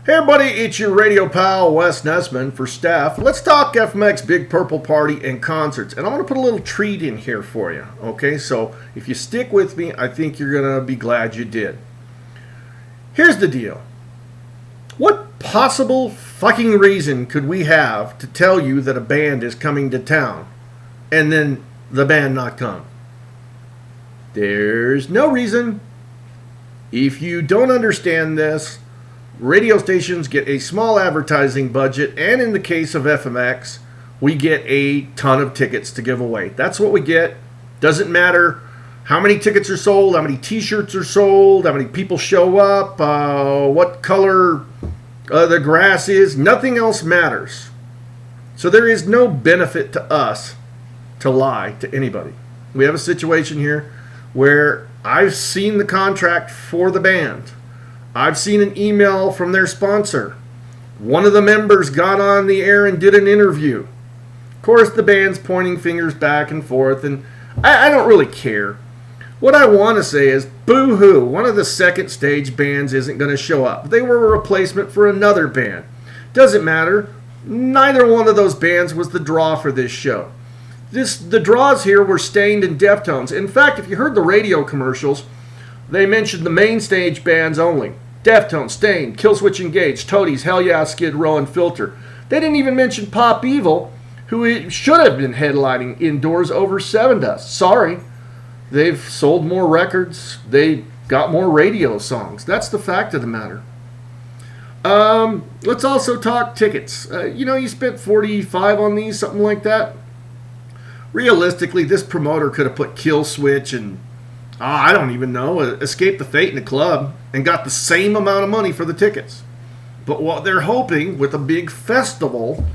Hey everybody, it's your radio pal Wes Nessman for staff. Let's talk FMX Big Purple Party and concerts. And I want to put a little treat in here for you. Okay, so if you stick with me, I think you're going to be glad you did. Here's the deal. What possible fucking reason could we have to tell you that a band is coming to town and then the band not come? There's no reason. If you don't understand this, radio stations get a small advertising budget, and in the case of FMX, we get a ton of tickets to give away. That's what we get. Doesn't matter how many tickets are sold, how many t-shirts are sold, how many people show up, what color the grass is. Nothing else matters. So there is no benefit to us to lie to anybody. We have a situation here where I've seen the contract for the band. I've seen an email from their sponsor. One of the members got on the air and did an interview. Of course, the band's pointing fingers back and forth, and I don't really care. What I want to say is, boo-hoo, one of the second stage bands isn't going to show up. They were a replacement for another band. Doesn't matter. Neither one of those bands was the draw for this show. The draws here were Stained and Deftones. In fact, if you heard the radio commercials, they mentioned the main stage bands only. Deftones, Stained, Killswitch Engage, Toadies, Hell Yeah, Skid Row, and Filter. They didn't even mention Pop Evil, who should have been headlining indoors over Sevendust. Sorry. They've sold more records. They got more radio songs. That's the fact of the matter. Let's also talk tickets. You spent $45 on these, something like that. Realistically, this promoter could have put Killswitch and I don't even know, Escape the Fate in the club and got the same amount of money for the tickets. But what they're hoping with a big festival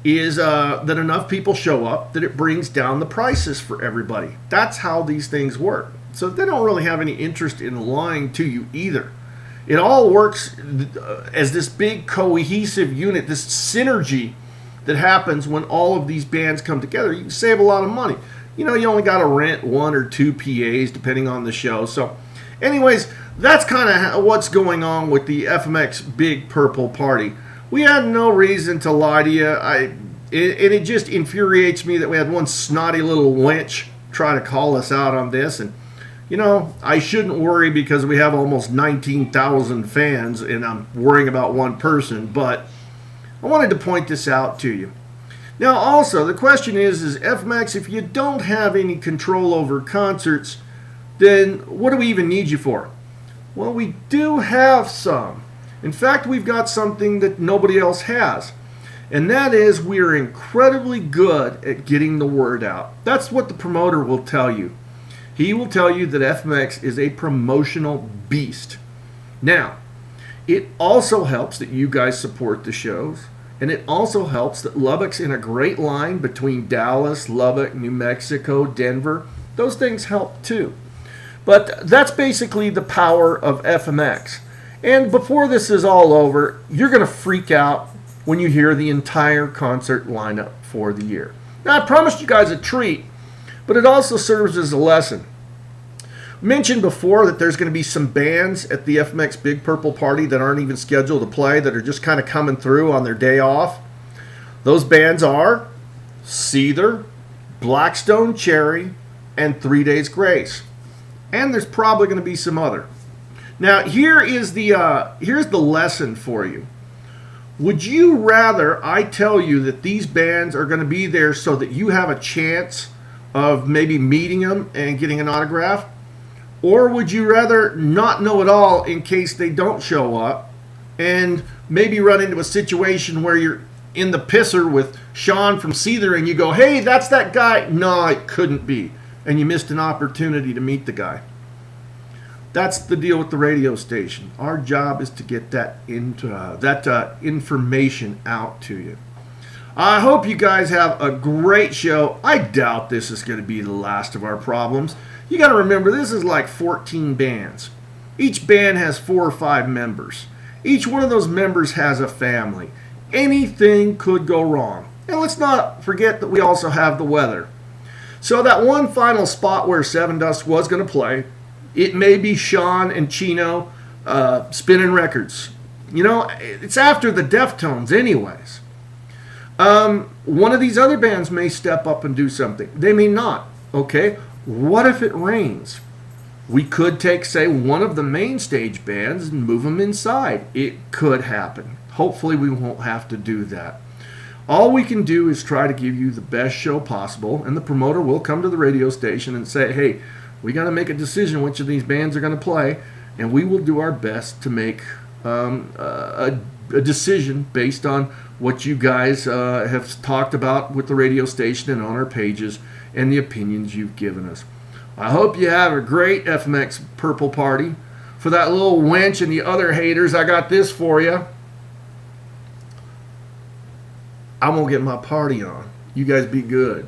is that enough people show up that it brings down the prices for everybody. That's how these things work. So they don't really have any interest in lying to you either. It all works as this big cohesive unit, this synergy that happens when all of these bands come together. You can save a lot of money. You only got to rent 1 or 2 PAs depending on the show. So anyways, that's kind of what's going on with the FMX Big Purple Party. We had no reason to lie to you. It just infuriates me that we had one snotty little wench try to call us out on this. And, I shouldn't worry because we have almost 19,000 fans and I'm worrying about one person. But I wanted to point this out to you. Now, also, the question is FMX, if you don't have any control over concerts, then what do we even need you for? Well, we do have some. In fact, we've got something that nobody else has. And that is we are incredibly good at getting the word out. That's what the promoter will tell you. He will tell you that FMX is a promotional beast. Now, it also helps that you guys support the shows. And it also helps that Lubbock's in a great line between Dallas, Lubbock, New Mexico, Denver. Those things help too. But that's basically the power of FMX. And before this is all over, you're going to freak out when you hear the entire concert lineup for the year. Now, I promised you guys a treat, but it also serves as a lesson. I mentioned before that there's going to be some bands at the FMX Big Purple Party that aren't even scheduled to play, that are just kind of coming through on their day off. Those bands are Seether, Blackstone Cherry, and 3 Days Grace. And there's probably going to be some other. Now, here's the lesson for you. Would you rather I tell you that these bands are going to be there so that you have a chance of maybe meeting them and getting an autograph? Or would you rather not know at all in case they don't show up and maybe run into a situation where you're in the pisser with Sean from Seether and you go, hey, that's that guy. No, it couldn't be. And you missed an opportunity to meet the guy. That's the deal with the radio station. Our job is to get that information out to you. I hope you guys have a great show. I doubt this is going to be the last of our problems. You got to remember, this is like 14 bands. Each band has 4 or 5 members. Each one of those members has a family. Anything could go wrong. And let's not forget that we also have the weather. So that one final spot where Sevendust was going to play, it may be Sean and Chino spinning records. It's after the Deftones anyways. One of these other bands may step up and do something. They may not. Okay, what if it rains? We could take, say, one of the main stage bands and move them inside. It could happen. Hopefully we won't have to do that. All we can do is try to give you the best show possible, and the promoter will come to the radio station and say, hey, we got to make a decision which of these bands are going to play, and we will do our best to make a decision based on what you guys have talked about with the radio station and on our pages and the opinions you've given us. I hope you have a great FMX Purple Party. For that little wench and the other haters, I got this for you. I'm going to get my party on. You guys be good.